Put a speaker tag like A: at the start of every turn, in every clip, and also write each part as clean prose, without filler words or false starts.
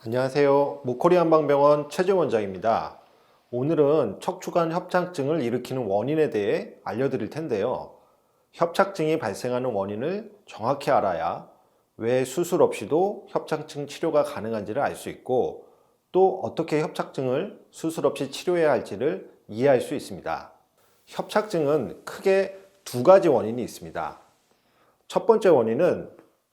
A: 안녕하세요. 모코리 한방병원 최재 원장입니다. 오늘은 척추관 협착증을 일으키는 원인에 대해 알려드릴 텐데요. 협착증이 발생하는 원인을 정확히 알아야 왜 수술 없이도 협착증 치료가 가능한지를 알 수 있고, 또 어떻게 협착증을 수술 없이 치료해야 할지를 이해할 수 있습니다. 협착증은 크게 두 가지 원인이 있습니다. 첫 번째 원인은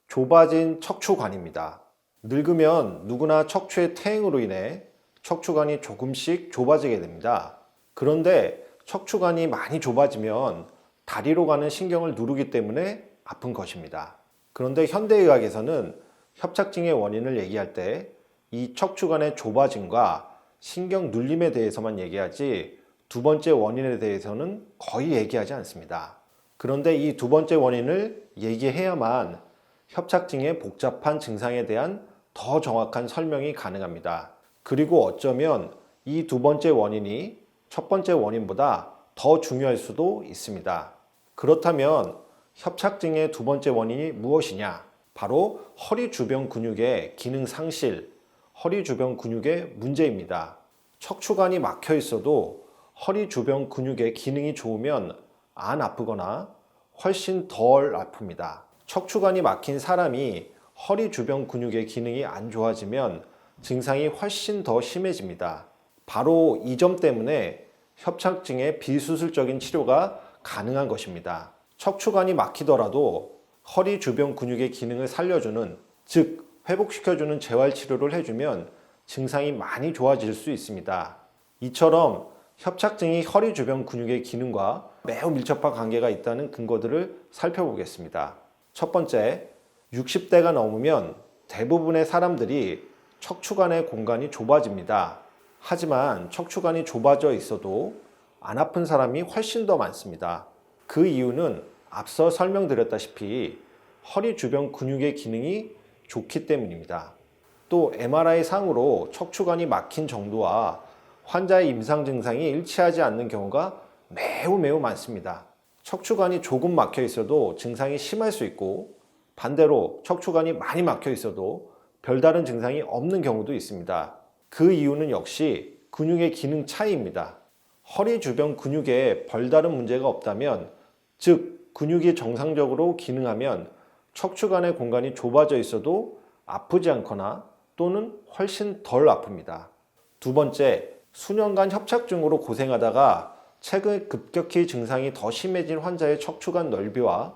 A: 좁아진 척추관입니다. 늙으면 누구나 척추의 퇴행으로 인해 척추관이 조금씩 좁아지게 됩니다. 그런데 척추관이 많이 좁아지면 다리로 가는 신경을 누르기 때문에 아픈 것입니다. 그런데 현대의학에서는 협착증의 원인을 얘기할 때 이 척추관의 좁아짐과 신경 눌림에 대해서만 얘기하지 두 번째 원인에 대해서는 거의 얘기하지 않습니다. 그런데 이 두 번째 원인을 얘기해야만 협착증의 복잡한 증상에 대한 더 정확한 설명이 가능합니다. 그리고 어쩌면 이 두 번째 원인이 첫 번째 원인보다 더 중요할 수도 있습니다. 그렇다면 협착증의 두 번째 원인이 무엇이냐? 바로 허리 주변 근육의 기능 상실, 허리 주변 근육의 문제입니다. 척추관이 막혀 있어도 허리 주변 근육의 기능이 좋으면 안 아프거나 훨씬 덜 아픕니다. 척추관이 막힌 사람이 허리 주변 근육의 기능이 안 좋아지면 증상이 훨씬 더 심해집니다. 바로 이 점 때문에 협착증의 비수술적인 치료가 가능한 것입니다. 척추관이 막히더라도 허리 주변 근육의 기능을 살려주는, 즉 회복시켜주는 재활치료를 해주면 증상이 많이 좋아질 수 있습니다. 이처럼 협착증이 허리 주변 근육의 기능과 매우 밀접한 관계가 있다는 근거들을 살펴보겠습니다. 첫 번째, 60대가 넘으면 대부분의 사람들이 척추관의 공간이 좁아집니다. 하지만 척추관이 좁아져 있어도 안 아픈 사람이 훨씬 더 많습니다. 그 이유는 앞서 설명드렸다시피 허리 주변 근육의 기능이 좋기 때문입니다. 또 MRI 상으로 척추관이 막힌 정도와 환자의 임상 증상이 일치하지 않는 경우가 매우 많습니다. 척추관이 조금 막혀 있어도 증상이 심할 수 있고, 반대로 척추관이 많이 막혀 있어도 별다른 증상이 없는 경우도 있습니다. 그 이유는 역시 근육의 기능 차이입니다. 허리 주변 근육에 별다른 문제가 없다면, 즉 근육이 정상적으로 기능하면 척추관의 공간이 좁아져 있어도 아프지 않거나 또는 훨씬 덜 아픕니다. 두 번째, 수년간 협착증으로 고생하다가 최근 급격히 증상이 더 심해진 환자의 척추관 넓이와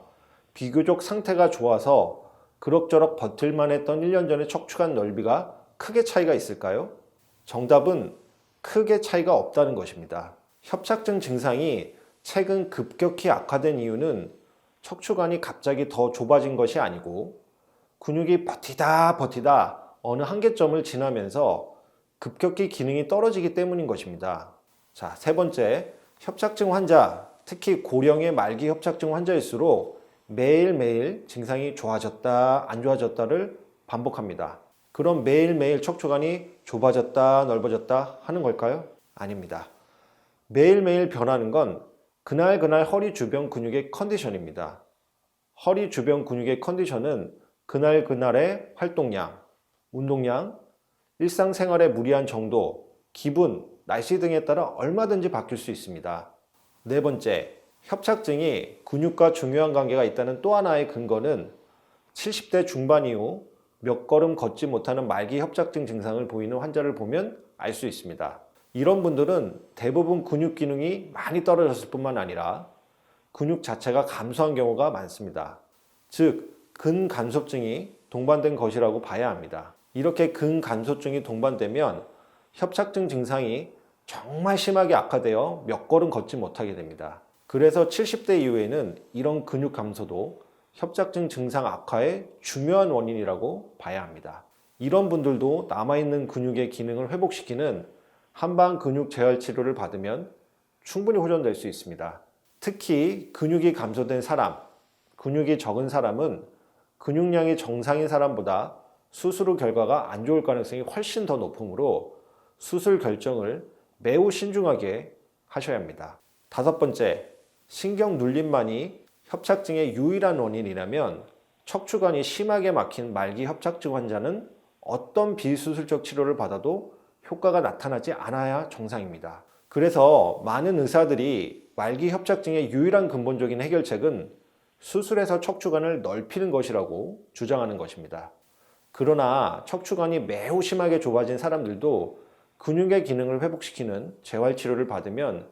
A: 비교적 상태가 좋아서 그럭저럭 버틸만 했던 1년 전의 척추관 넓이가 크게 차이가 있을까요? 정답은 크게 차이가 없다는 것입니다. 협착증 증상이 최근 급격히 악화된 이유는 척추관이 갑자기 더 좁아진 것이 아니고 근육이 버티다 어느 한계점을 지나면서 급격히 기능이 떨어지기 때문인 것입니다. 자, 세 번째, 협착증 환자, 특히 고령의 말기 협착증 환자일수록 매일매일 증상이 좋아졌다, 안 좋아졌다를 반복합니다. 그럼 매일매일 척추관이 좁아졌다, 넓어졌다 하는 걸까요? 아닙니다. 매일매일 변하는 건 그날 허리 주변 근육의 컨디션입니다. 허리 주변 근육의 컨디션은 그날의 활동량, 운동량, 일상생활의 무리한 정도, 기분, 날씨 등에 따라 얼마든지 바뀔 수 있습니다. 네 번째, 협착증이 근육과 중요한 관계가 있다는 또 하나의 근거는 70대 중반 이후 몇 걸음 걷지 못하는 말기 협착증 증상을 보이는 환자를 보면 알 수 있습니다. 이런 분들은 대부분 근육 기능이 많이 떨어졌을 뿐만 아니라 근육 자체가 감소한 경우가 많습니다. 즉, 근간소증이 동반된 것이라고 봐야 합니다. 이렇게 근간소증이 동반되면 협착증 증상이 정말 심하게 악화되어 몇 걸음 걷지 못하게 됩니다. 그래서 70대 이후에는 이런 근육 감소도 협착증 증상 악화의 중요한 원인이라고 봐야 합니다. 이런 분들도 남아있는 근육의 기능을 회복시키는 한방 근육 재활 치료를 받으면 충분히 호전될 수 있습니다. 특히 근육이 감소된 사람, 근육이 적은 사람은 근육량이 정상인 사람보다 수술 후 결과가 안 좋을 가능성이 훨씬 더 높으므로 수술 결정을 매우 신중하게 하셔야 합니다. 다섯 번째, 신경 눌림만이 협착증의 유일한 원인이라면 척추관이 심하게 막힌 말기 협착증 환자는 어떤 비수술적 치료를 받아도 효과가 나타나지 않아야 정상입니다. 그래서 많은 의사들이 말기 협착증의 유일한 근본적인 해결책은 수술해서 척추관을 넓히는 것이라고 주장하는 것입니다. 그러나 척추관이 매우 심하게 좁아진 사람들도 근육의 기능을 회복시키는 재활치료를 받으면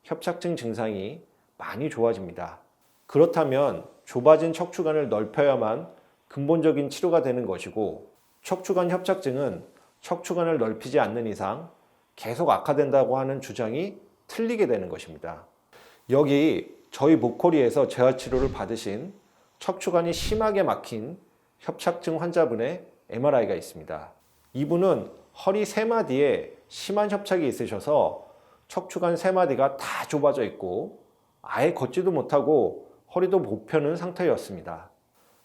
A: 협착증 증상이 많이 좋아집니다. 그렇다면 좁아진 척추관을 넓혀야만 근본적인 치료가 되는 것이고, 척추관 협착증은 척추관을 넓히지 않는 이상 계속 악화된다고 하는 주장이 틀리게 되는 것입니다. 여기 저희 목걸이에서 재활치료를 받으신 척추관이 심하게 막힌 협착증 환자분의 MRI가 있습니다. 이분은 허리 3마디에 심한 협착이 있으셔서 척추관 3마디가 다 좁아져 있고 아예 걷지도 못하고 허리도 못 펴는 상태였습니다.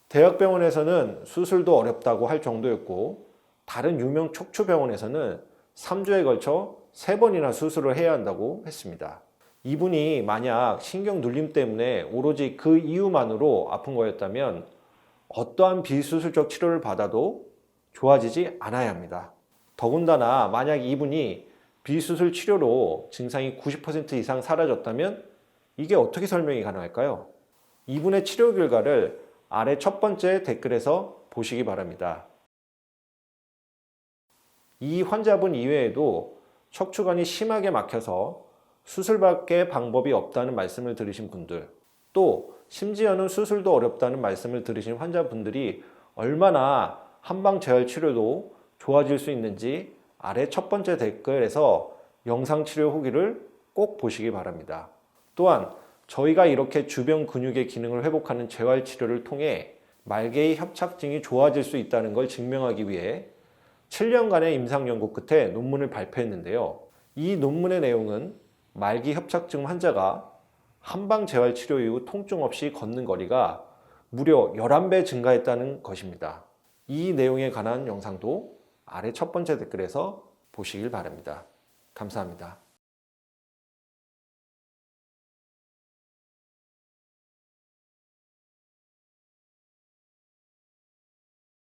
A: 대학병원에서는 수술도 어렵다고 할 정도였고, 다른 유명 척추병원에서는 3주에 걸쳐 3번이나 수술을 해야 한다고 했습니다. 이분이 만약 신경 눌림 때문에 오로지 그 이유만으로 아픈 거였다면 어떠한 비수술적 치료를 받아도 좋아지지 않아야 합니다. 더군다나 만약 이분이 비수술 치료로 증상이 90% 이상 사라졌다면 이게 어떻게 설명이 가능할까요? 이분의 치료 결과를 아래 첫 번째 댓글에서 보시기 바랍니다. 이 환자분 이외에도 척추관이 심하게 막혀서 수술밖에 방법이 없다는 말씀을 들으신 분들, 또 심지어는 수술도 어렵다는 말씀을 들으신 환자분들이 얼마나 한방 재활 치료도 좋아질 수 있는지 아래 첫 번째 댓글에서 영상 치료 후기를 꼭 보시기 바랍니다. 또한 저희가 이렇게 주변 근육의 기능을 회복하는 재활 치료를 통해 말개의 협착증이 좋아질 수 있다는 걸 증명하기 위해 7년간의 임상 연구 끝에 논문을 발표했는데요. 이 논문의 내용은 말기 협착증 환자가 한방 재활 치료 이후 통증 없이 걷는 거리가 무려 11배 증가했다는 것입니다. 이 내용에 관한 영상도 아래 첫 번째 댓글에서 보시길 바랍니다. 감사합니다.